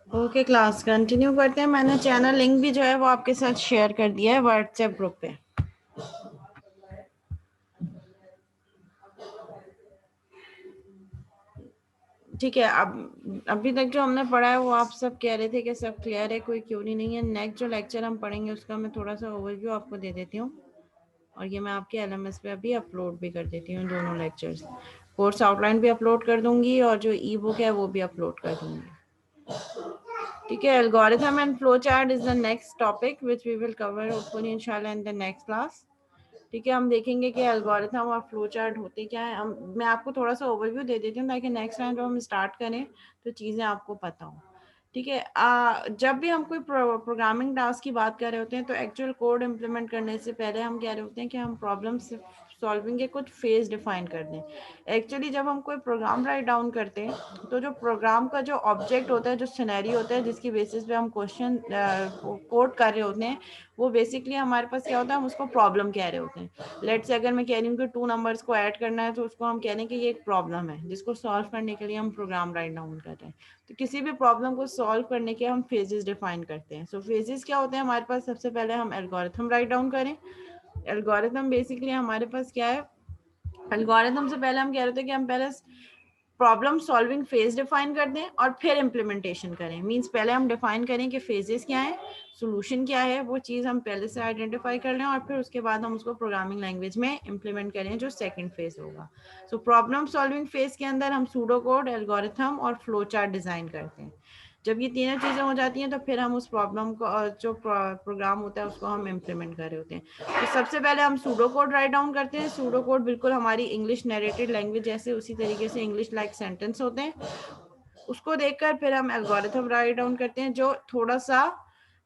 Okay class continue करते हैं। मैंने चैनल लिंक भी जो है वो आपके साथ शेयर कर दिया है व्हाट्सएप ग्रुप पे। ठीक है, अब अभी तक जो हमने पढ़ा है वो आप सब कह रहे थे कि सब क्लियर है, कोई क्यूरी नहीं है। नेक्स्ट जो लेक्चर हम पढ़ेंगे उसका मैं थोड़ा सा ओवरव्यू आपको दे देती हूँ, और ये मैं आपके LMS पे अभी अपलोड भी कर देती हूँ दोनों लेक्चर्स। कोर्स आउटलाइन भी अपलोड कर दूंगी और जो ई बुक है वो भी अपलोड कर दूंगी। ठीक है, algorithm and flow chart is the next topic which we will cover hopefully इंशाल्लाह इन द नेक्स्ट क्लास। ठीक है, हम देखेंगे कि एल्गोरिथम और फ्लो चार्ट होते क्या है। मैं आपको थोड़ा सा ओवरव्यू दे देती हूँ ताकि नेक्स्ट टाइम जब हम स्टार्ट करें तो चीज़ें आपको पता हो। ठीक है, जब भी हम कोई प्रोग्रामिंग टास्क की बात कर रहे होते हैं तो एक्चुअल कोड इम्प्लीमेंट करने से पहले हम कह रहे होते हैं कि हम प्रॉब्लम सॉल्विंग के कुछ फेज डिफाइन कर दें। एक्चुअली जब हम कोई प्रोग्राम राइट डाउन करते हैं तो जो प्रोग्राम का जो ऑब्जेक्ट होता है, जो सिनेरियो होता है जिसकी बेसिस पे हम क्वेश्चन कोड कर रहे होते हैं, वो बेसिकली हमारे पास क्या होता है, हम उसको प्रॉब्लम कह रहे होते हैं। लेट्स से अगर मैं कह रही हूँ कि 2 नंबर्स को ऐड करना है तो उसको हम कह रहे हैं कि ये एक प्रॉब्लम है जिसको सॉल्व करने के लिए हम प्रोग्राम राइट डाउन कर रहे हैं। तो किसी भी प्रॉब्लम को सॉल्व करने के हम फेजेस डिफाइन करते हैं। सो फेजेस क्या होते हैं हमारे पास, सबसे पहले हम एल्गोरिथम राइट डाउन करें। एल्गोरिथम बेसिकली हमारे पास क्या है, एल्गोरिथम से पहले हम कह रहे थे कि हम पहले प्रॉब्लम सॉल्विंग फेज डिफाइन कर दें और फिर इम्प्लीमेंटेशन करें। मींस पहले हम डिफाइन करें कि फेजेस क्या है, सोल्यूशन क्या है, वो चीज़ हम पहले से आइडेंटिफाई कर लें और फिर उसके बाद हम उसको प्रोग्रामिंग लैंग्वेज में इम्प्लीमेंट करें जो सेकंड फेज होगा। सो प्रॉब्लम सॉल्विंग फेज के अंदर हम सूडो कोड, एल्गोरिथम और फ्लो चार्ट डिजाइन करते हैं। जब ये तीनों चीज़ें हो जाती हैं तो फिर हम उस प्रॉब्लम को, जो प्रोग्राम होता है उसको हम इम्प्लीमेंट कर रहे होते हैं। तो सबसे पहले हम सूडो कोड राइट डाउन करते हैं। सूडो कोड बिल्कुल हमारी इंग्लिश नरेटेड लैंग्वेज जैसे उसी तरीके से इंग्लिश लाइक सेंटेंस होते हैं, उसको देखकर फिर हम एल्गोरिथम राइट डाउन करते हैं जो थोड़ा सा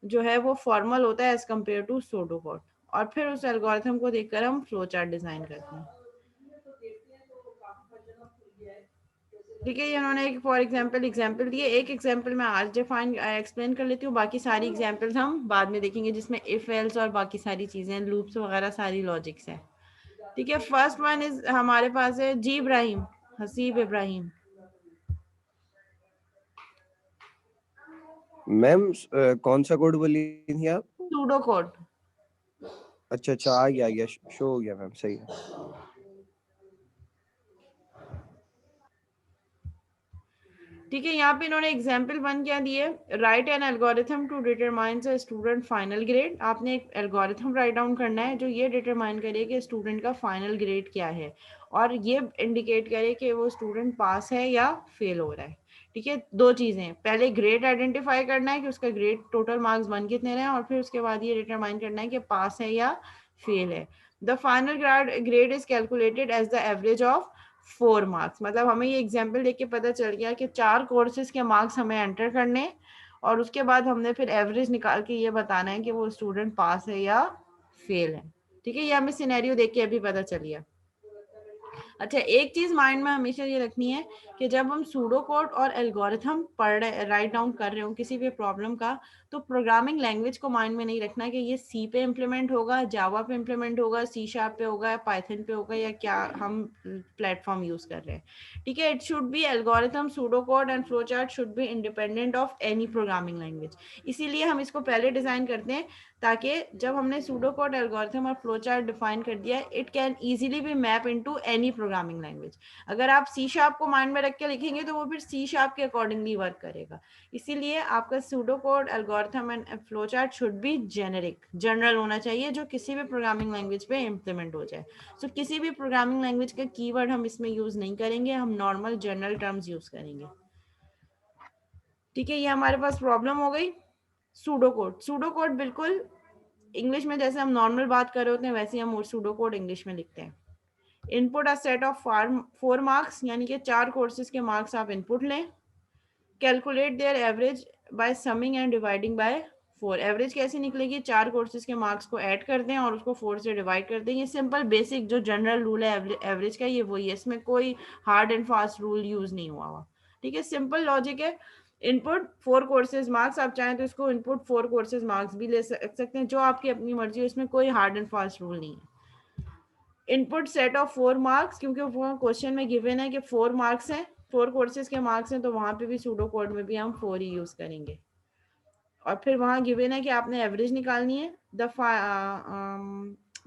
जो है वो फॉर्मल होता है as compare to pseudo code, और फिर उस एल्गोरिथम को देखकर हम फ्लो चार्ट डिजाइन करते हैं। ठीक है, ये उन्होंने एक फॉर एग्जाम्पल दिए। एक एग्जाम्पल मैं आज डिफाइन एक्सप्लेन कर लेती हूँ, बाकी सारी एग्जाम्पल्स हम बाद में देखेंगे जिसमें इफ एल्स और बाकी सारी चीजें, लूप्स वगैरह सारी लॉजिक्स है। ठीक है, फर्स्ट वन इज हमारे पास है जी इब्राहिम, हसीब इब्राहिम। मैम कौन सा कोड बोली थी आप? Pseudo code. अच्छा अच्छा, आ गया, शो हो गया मैम, सही है। ठीक है, यहाँ पे इन्होंने एग्जाम्पल 1 क्या दिए, write an algorithm to determine the student final grade. आपने एक एल्गोरिथम राइट डाउन करना है जो ये डिटरमाइन करे कि स्टूडेंट का फाइनल ग्रेड क्या है और ये इंडिकेट करे कि वो स्टूडेंट पास है या फेल हो रहा है। ठीक है, दो चीजें, पहले ग्रेड आइडेंटिफाई करना है कि उसका ग्रेड टोटल मार्क्स 1 कितने रहे हैं, और फिर उसके बाद ये डिटरमाइन करना है कि पास है या फेल है। The final grade is calculated as the average of 4 marks. मतलब हमें ये एग्जाम्पल देख के पता चल गया कि 4 कोर्सेज के मार्क्स हमें एंटर करने और उसके बाद हमने फिर एवरेज निकाल के ये बताना है कि वो स्टूडेंट पास है या फेल है। ठीक है, ये हमें सिनेरियो देख के अभी पता चल गया। अच्छा, एक चीज माइंड में हमेशा ये रखनी है कि जब हम सूडो कोड और एल्गोरिथम पढ़ रहे, राइट डाउन कर रहे हो किसी भी प्रॉब्लम का, तो प्रोग्रामिंग लैंग्वेज को माइंड में नहीं रखना कि ये सी पे इम्प्लीमेंट होगा, जावा पे इम्प्लीमेंट होगा, सी शार्प पे होगा, या पाइथन पे होगा, या क्या हम प्लेटफॉर्म यूज कर रहे हैं। ठीक है, it should be algorithm, pseudo code and flow chart should be independent of any programming language. इसीलिए हम इसको पहले डिजाइन करते हैं ताकि जब हमने सूडो कोड, एल्गोरिथम और फ्लो चार्ट डिफाइन कर दिया, it can easily B map into any any programming language. अगर आप सी शार्प को माइंड में रख के लिखेंगे तो वो फिर सी शार्प के अकॉर्डिंगली वर्क करेगा। इसीलिए आपका pseudo code, algorithm and flow chart should be generic, general होना चाहिए, जो किसी भी प्रोग्रामिंग लैंग्वेज पे इम्प्लीमेंट हो जाए। सो किसी भी प्रोग्रामिंग लैंग्वेज का कीवर्ड हम इसमें यूज नहीं करेंगे, हम नॉर्मल जनरल टर्म्स यूज करेंगे। ठीक है, ये हमारे पास प्रॉब्लम हो गई। सूडो कोड, सूडो कोड बिल्कुल इंग्लिश में जैसे हम नॉर्मल बात कर रहे होते हैं वैसे हम सूडो कोड इंग्लिश में लिखते हैं। Input a set of 4 marks, यानी कि 4 कोर्सेज के मार्क्स आप इनपुट लें। Calculate their average by summing and dividing by 4। Average कैसे निकलेगी, 4 कोर्सेज के मार्क्स को ऐड कर दें और उसको 4 से डिवाइड कर दें। ये सिंपल बेसिक जो जनरल रूल है एवरेज का, ये वही है, इसमें कोई hard and fast rule use नहीं हुआ हुआ। ठीक है, सिंपल लॉजिक है। इनपुट 4 कोर्सेज मार्क्स, आप चाहें तो इसको इनपुट 4 कोर्सेज मार्क्स भी ले सकते हैं, जो आपकी अपनी मर्जी है, इसमें कोई हार्ड एंड फास्ट रूल नहीं है। इनपुट सेट ऑफ 4 मार्क्स, क्योंकि वो क्वेश्चन में गिवन है कि 4 मार्क्स हैं, 4 कोर्सेज के मार्क्स हैं, तो वहां पे भी सूडो कोड में भी हम 4 ही यूज करेंगे। और फिर वहां गिवन है कि आपने एवरेज निकालनी है।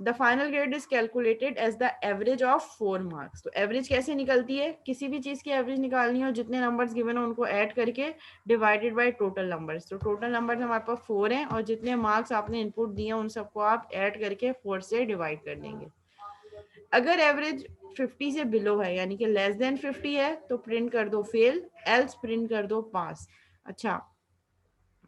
The final grade is calculated as the average of 4 marks. तो एवरेज कैसे निकलती है, किसी भी चीज की एवरेज निकालनी है और जितने नंबर्स गिवन है उनको ऐड करके डिवाइडेड बाय टोटल नंबर्स। तो टोटल नंबर्स हमारे पास 4 हैं और जितने मार्क्स आपने इनपुट दिए उन सबको आप ऐड करके 4 से डिवाइड कर देंगे। अगर एवरेज 50 से बिलो है, यानी कि लेस देन 50 है, तो प्रिंट कर दो फेल, एल्स प्रिंट कर दो पास। अच्छा,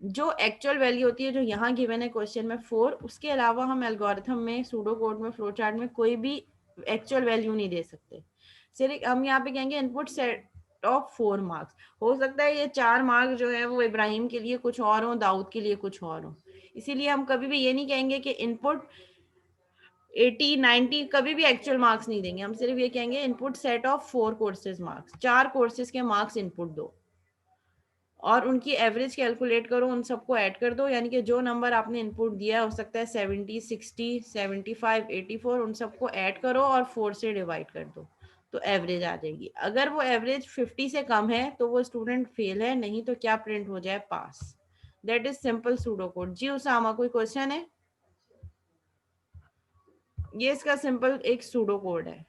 जो एक्चुअल वैल्यू होती है जो यहाँ गिवन है क्वेश्चन में 4, उसके अलावा हम एल्गोरिथम में, सूडो कोड में, फ्लो चार्ट में कोई भी एक्चुअल वैल्यू नहीं दे सकते। सिर्फ हम यहाँ पे कहेंगे इनपुट सेट ऑफ 4 मार्क्स। हो सकता है ये 4 मार्क्स जो है वो इब्राहिम के लिए कुछ और हो, दाऊद के लिए कुछ और हो। इसीलिए हम कभी भी ये नहीं कहेंगे कि इनपुट 80 90, कभी भी एक्चुअल मार्क्स नहीं देंगे। हम सिर्फ ये कहेंगे input set of 4 courses marks, 4 courses के मार्क्स इनपुट दो और उनकी एवरेज कैलकुलेट करो, उन सबको ऐड कर दो, यानी कि जो नंबर आपने इनपुट दिया हो सकता है 70, 60, 75, 84, उन सबको ऐड करो और 4 से डिवाइड कर दो, तो एवरेज आ जाएगी। अगर वो एवरेज 50 से कम है तो वो स्टूडेंट फेल है, नहीं तो क्या प्रिंट हो जाए, pass. That is simple pseudo code. Ji Usama, कोई क्वेश्चन है? ये इसका सिंपल एक सूडो कोड है।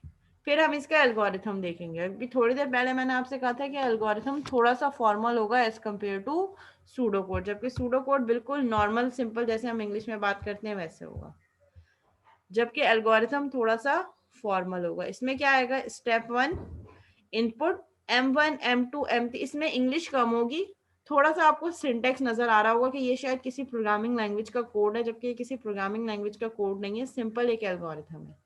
फिर हम इसका एल्गोरिथम देखेंगे। अभी थोड़ी देर पहले मैंने आपसे कहा था कि एल्गोरिथम थोड़ा सा फॉर्मल होगा as compare to pseudo code, जबकि सूडो कोड बिल्कुल नॉर्मल सिंपल जैसे हम इंग्लिश में बात करते हैं वैसे होगा, जबकि एल्गोरिथम थोड़ा सा फॉर्मल होगा। इसमें क्या आएगा, step 1 input M1 M2 M3, इसमें इंग्लिश कम होगी, थोड़ा सा आपको सिंटेक्स नजर आ रहा होगा कि ये शायद किसी प्रोग्रामिंग लैंग्वेज का कोड है, जबकि ये किसी प्रोग्रामिंग लैंग्वेज का कोड नहीं है, सिंपल एक एल्गोरिथम है।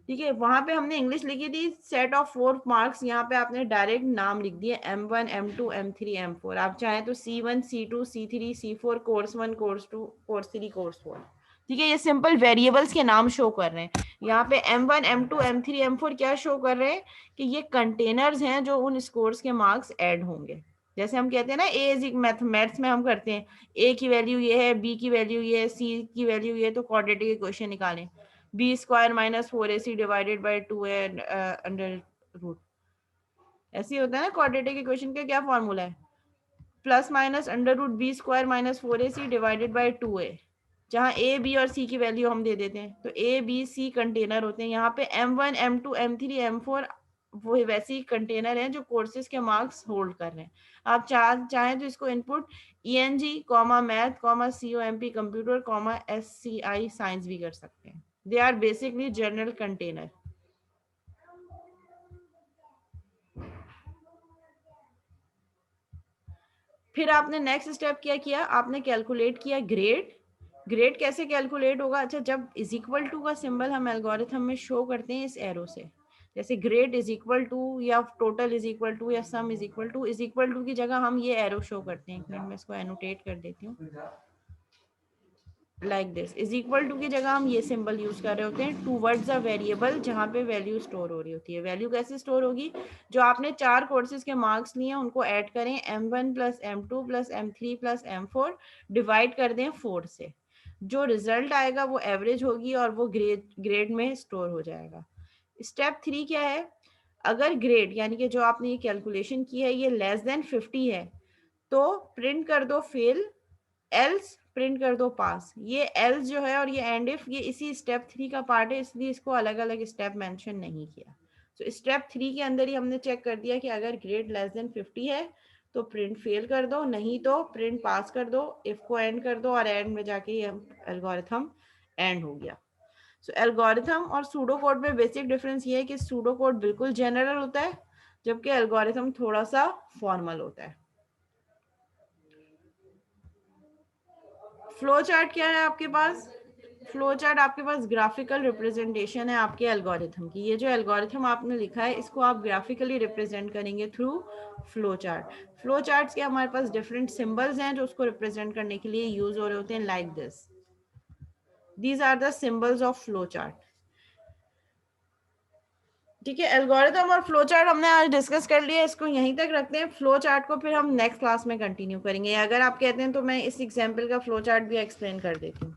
ठीक है, वहां पे हमने इंग्लिश लिखी थी सेट ऑफ 4 मार्क्स, यहाँ पे आपने डायरेक्ट नाम लिख दिए M1 M2 M3 M4। आप चाहें तो C1 C2 C3 C4, course 1 course 2 course 3 course 4। ठीक है, ये सिंपल वेरिएबल्स के नाम शो कर रहे हैं। यहाँ पे M1 M2 M3 M4 क्या शो कर रहे हैं कि ये कंटेनर्स हैं जो उन स्कोर्स के मार्क्स ऐड होंगे। जैसे हम कहते हैं ना ए इज मैथ्स में हम करते हैं, ए की वैल्यू ये है, बी की वैल्यू ये है, सी की वैल्यू ये, तो क्वाड्रेटिक इक्वेशन निकालें, b square minus 4ac divided by 2a under root. ऐसे ही होता है ना, क्वाड्रेटिक इक्वेशन का क्या फॉर्मूला है, plus minus under root b square minus 4ac divided by 2a, जहाँ ए बी और सी की वैल्यू हम दे देते हैं। तो ए बी सी कंटेनर होते हैं, यहाँ पे M1 M2 M3 M4 वो वैसे ही कंटेनर हैं जो कोर्सेज के मार्क्स होल्ड कर रहे हैं। आप चाहें तो इसको input ENG comma math comma COMP computer comma SCI science भी कर सकते हैं। They are basically general container. फिर आपने नेक्स्ट स्टेप क्या किया, आपने कैलकुलेट किया ग्रेड। ग्रेड कैसे कैलकुलेट होगा, अच्छा जब इज इक्वल टू का सिंबल हम एल्गोरिथम में शो करते हैं इस एरो से, जैसे ग्रेड इज इक्वल टू या टोटल इज इक्वल टू या सम इज इक्वल टू की जगह हम ये एरो शो करते हैं। एक मिनट में इसको एनोटेट कर देती हूँ, like this. Is equal to की जगह हम ये सिंबल यूज कर रहे होते हैं टूवर्ड्स अ वेरिएबल जहां पे वैल्यू स्टोर हो रही होती है। वैल्यू कैसे स्टोर होगी, जो आपने 4 कोर्सेज के मार्क्स लिए उनको ऐड करें, M1 plus M2 plus M3 plus M4, divide कर दें 4 से, जो रिजल्ट आएगा वो एवरेज होगी और वो ग्रेड में स्टोर हो जाएगा। स्टेप 3 क्या है, अगर ग्रेड यानी कि जो आपने ये कैलकुलेशन की है ये लेस देन 50 है तो प्रिंट कर दो फेल, एल्स प्रिंट कर दो पास। ये एल्स जो है और ये एंड इफ, ये इसी स्टेप 3 का पार्ट है, इसलिए इसको अलग अलग स्टेप मेंशन नहीं किया। तो स्टेप 3 के अंदर ही हमने चेक कर दिया कि अगर ग्रेड लेस देन 50 है तो प्रिंट फेल कर दो, नहीं तो प्रिंट पास कर दो, इफ को एंड कर दो और एंड में जाके ये एल्गोरिथम एंड हो गया। सो एल्गोरिथम और सूडो कोड में बेसिक डिफरेंस ये है कि सूडो कोड बिल्कुल जनरल होता है जबकि एल्गोरिथम थोड़ा सा फॉर्मल होता है। फ्लो चार्ट क्या है आपके पास? फ्लो चार्ट आपके पास ग्राफिकल रिप्रेजेंटेशन है आपके एल्गोरिथम की। ये जो एल्गोरिथम आपने लिखा है इसको आप ग्राफिकली रिप्रेजेंट करेंगे through flow chart. Flow charts के हमारे पास डिफरेंट सिंबल्स हैं जो उसको रिप्रेजेंट करने के लिए यूज हो रहे होते हैं, like this. These are the symbols of flow chart. ठीक है, एल्गोरिथम और फ्लो चार्ट हमने आज डिस्कस कर लिया, इसको यहीं तक रखते हैं। फ्लो चार्ट को फिर हम नेक्स्ट क्लास में कंटिन्यू करेंगे। अगर आप कहते हैं तो मैं इस एग्जांपल का फ्लो चार्ट भी एक्सप्लेन कर देती हूँ,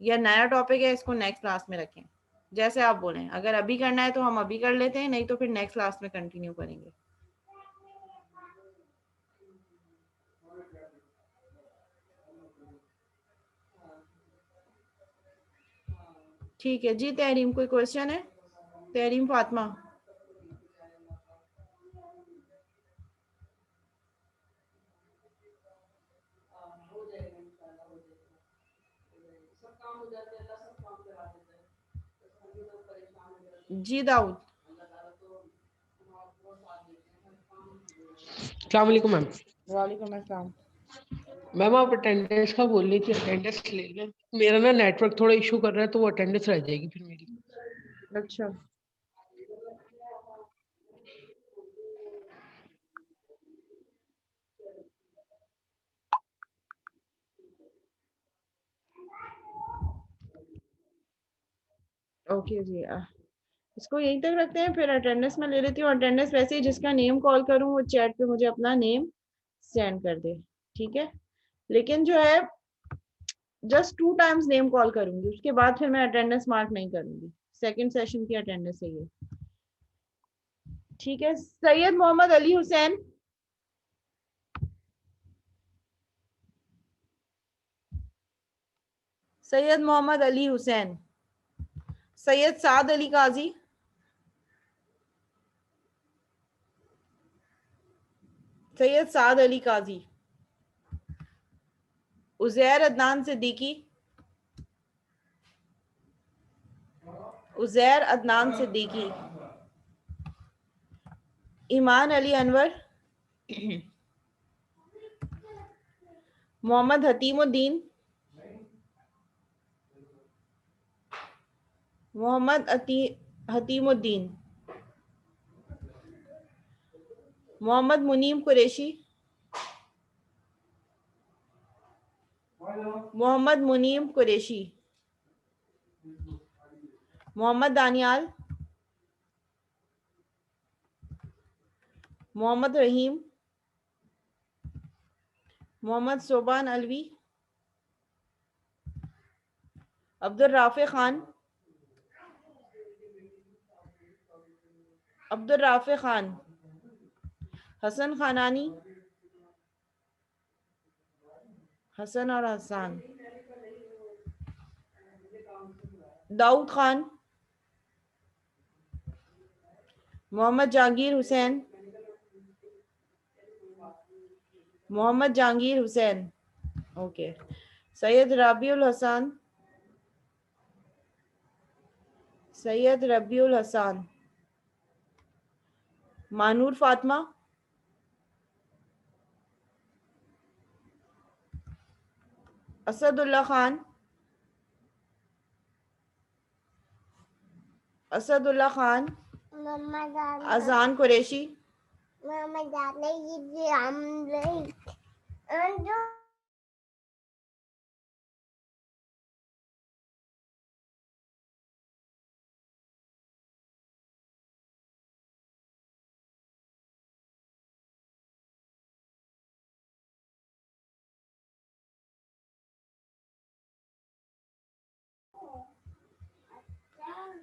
या नया टॉपिक है इसको नेक्स्ट क्लास में रखें, जैसे आप बोलें। अगर अभी करना है तो हम अभी कर लेते हैं, नहीं तो फिर नेक्स्ट क्लास में कंटिन्यू करेंगे। ठीक है जी। तहरीम कोई क्वेश्चन है? तहरीम फातिमा। जी दाऊद। अस्सलाम वालेकुम मैम। वालेकुम अस्सलाम। मैम आप अटेंडेंस का बोल रही थी, अटेंडेंस ले लें। मेरा ना नेटवर्क थोड़ा इशू कर रहा है तो वो अटेंडेंस रह जाएगी फिर मेरी। अच्छा, ओके जी। इसको यहीं तक रखते हैं, फिर अटेंडेंस में ले लेती हूँ। अटेंडेंस वैसे ही जिसका नेम कॉल करूँ वो चैट पे मुझे अपना नेम सेंड कर दे, ठीक है। लेकिन जो है जस्ट 2 टाइम्स नेम कॉल करूंगी, उसके बाद फिर मैं अटेंडेंस मार्क नहीं करूंगी। सेकंड सेशन की अटेंडेंस है ये, ठीक है। सैयद मोहम्मद अली हुसैन। सैयद मोहम्मद अली हुसैन। सैयद साद अली काजी। सैयद साद अली काजी। उजैर अदनान सिद्दीकी। उजैर अदनान सिद्दीकी। ईमान अली अनवर। मोहम्मद हतीमुद्दीन। मोहम्मद हतीमुद्दीन। मोहम्मद मुनीम कुरैशी। मोहम्मद मुनीम कुरैशी। मोहम्मद दानियाल। मोहम्मद रहीम। मोहम्मद सोबान अलवी। अब्दुल राफे खान। अब्दुल राफे खान। हसन खानानी। हसन और हसान। दाऊद खान। मोहम्मद जहांगीर हुसैन। मोहम्मद जहांगीर हुसैन, ओके। सैयद रबीउल हसन। सैयद रबीउल हसन। मानूर फातिमा। असदुल्ला खान। असदुल्ला खान। अजान कुरैशी।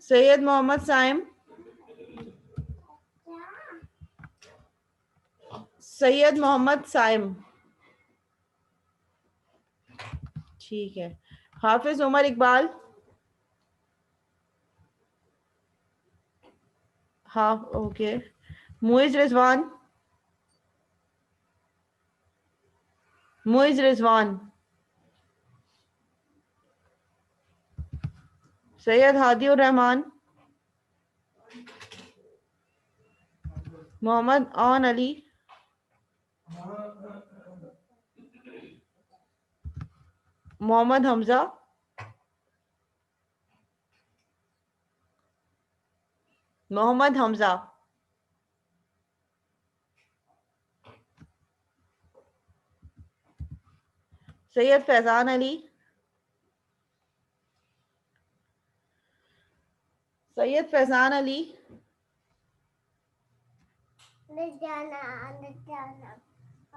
सैयद मोहम्मद साइम। सैयद मोहम्मद साइम, ठीक है। हाफिज उमर इकबाल। हाँ ओके। मुइज रिजवान, मुइज रिजवान, सैयद हादी उर रहमान, मोहम्मद आन अली, मोहम्मद हमजा, मोहम्मद हमजा, सैयद फैजान अली, सैयद फैजान अली,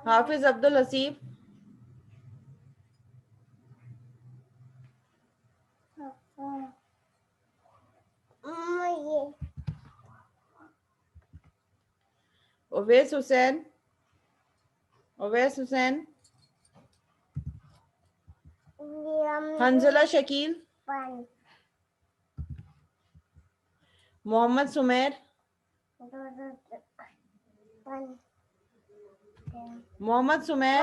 हाफिज अब्दुल हसीब, ओवैस हुसैन, ओवैस हुसैन, हंजला शकील, मोहम्मद सुमेर, मोहम्मद सुमेर,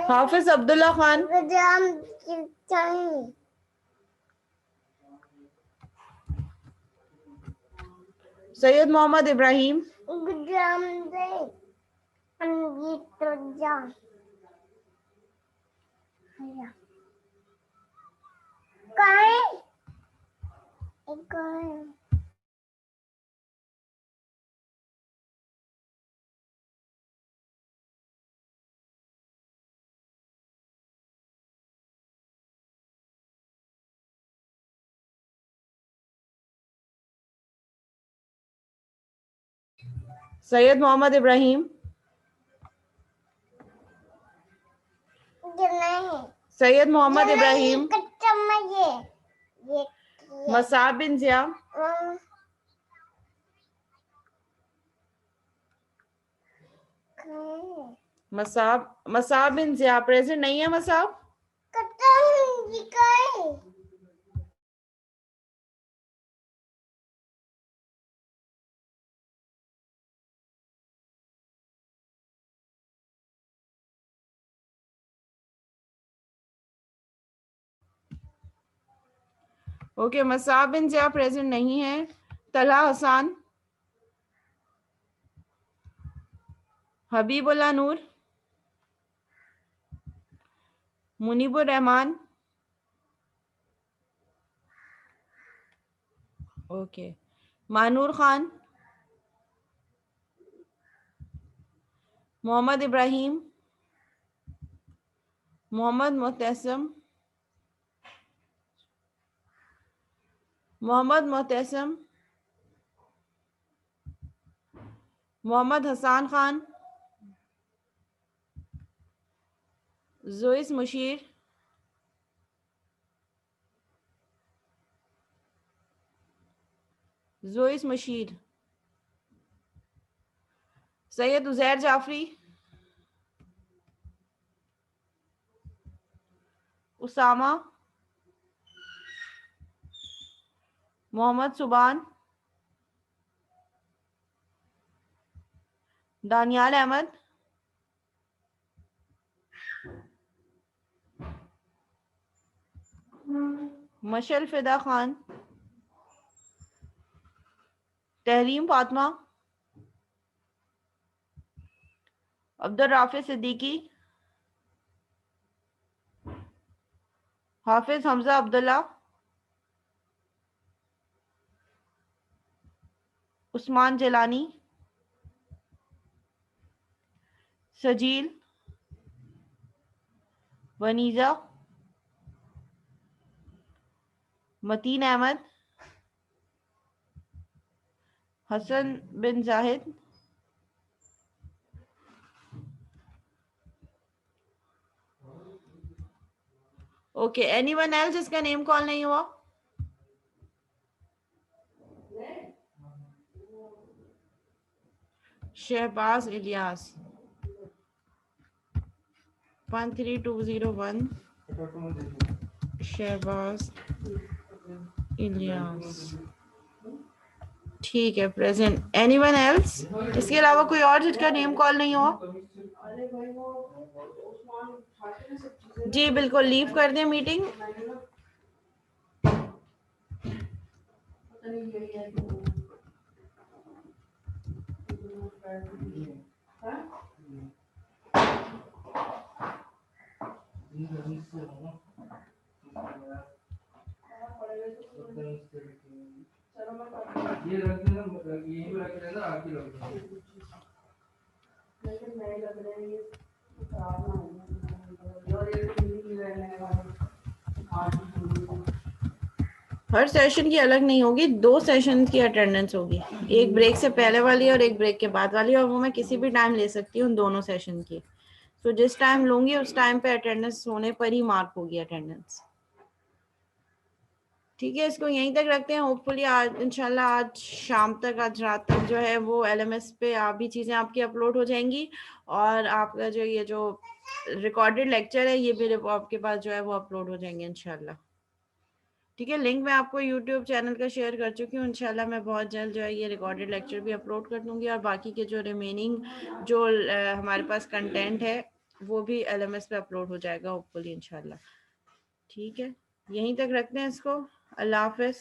हाफिज अब्दुल्ला खान, सैयद मोहम्मद इब्राहिम, सैयद मोहम्मद इब्राहिम, सैयद मोहम्मद इब्राहिम, मसाब बिन जिया, मसाब बिन जिया प्रेजेंट नहीं है। मसाब ओके, मसाब बिन जिया प्रेजेंट नहीं है। तलहा हसन, हबीबुल्लाह नूर, Munibur Rahman, okay, Manur Khan, Mohammad Ibrahim, Mohammad मुतसिम, Mohammad मुतसिम, Mohammad Hasan Khan, Joy's Musheer, Joy's Musheer, Syed Uzair Jafri, Usama, Mohammad Subhan, Daniyal Ahmad, मशल फिदा खान, तहरीम फातिमा, अब्दुल राफी सिद्दीकी, हाफिज हमजा अब्दुल्ला, उस्मान जिलानी, सजील, वनीजा, मतीन अहमद, हसन बिन जाहिद, ओके, एनीवन एल्स जिसका नेम कॉल नहीं हुआ? शहबाज इलियास 13201 शहबाज इलियास, ठीक है, प्रेजेंट। Anyone else? इसके अलावा कोई और जिसका नेम कॉल नहीं हो? जी बिल्कुल, लीव कर दें मीटिंग। हर सेशन की अलग नहीं होगी, 2 सेशन की अटेंडेंस होगी, एक ब्रेक से पहले वाली और एक ब्रेक के बाद वाली, और वो मैं किसी भी टाइम ले सकती हूँ दोनों सेशन की। तो जिस टाइम लूंगी उस टाइम पे अटेंडेंस होने पर ही मार्क होगी अटेंडेंस। ठीक है, इसको यहीं तक रखते हैं। होपफुली आज इंशाल्लाह आज शाम तक, आज रात तक जो है वो LMS पे भी चीज़ें आपकी अपलोड हो जाएंगी, और आपका जो ये जो रिकॉर्डेड लेक्चर है ये भी आपके पास जो है वो अपलोड हो जाएंगे इंशाल्लाह। ठीक है, लिंक मैं आपको यूट्यूब चैनल का शेयर कर चुकी हूँ। इंशाल्लाह मैं बहुत जल्द जो है ये रिकॉर्डेड लेक्चर भी अपलोड कर दूंगी, और बाकी के जो रिमेनिंग जो हमारे पास कंटेंट है वो भी LMS पे अपलोड हो जाएगा होपफुली इंशाल्लाह। ठीक है, यहीं तक रखते हैं इसको। अल्लाह हाफिज़।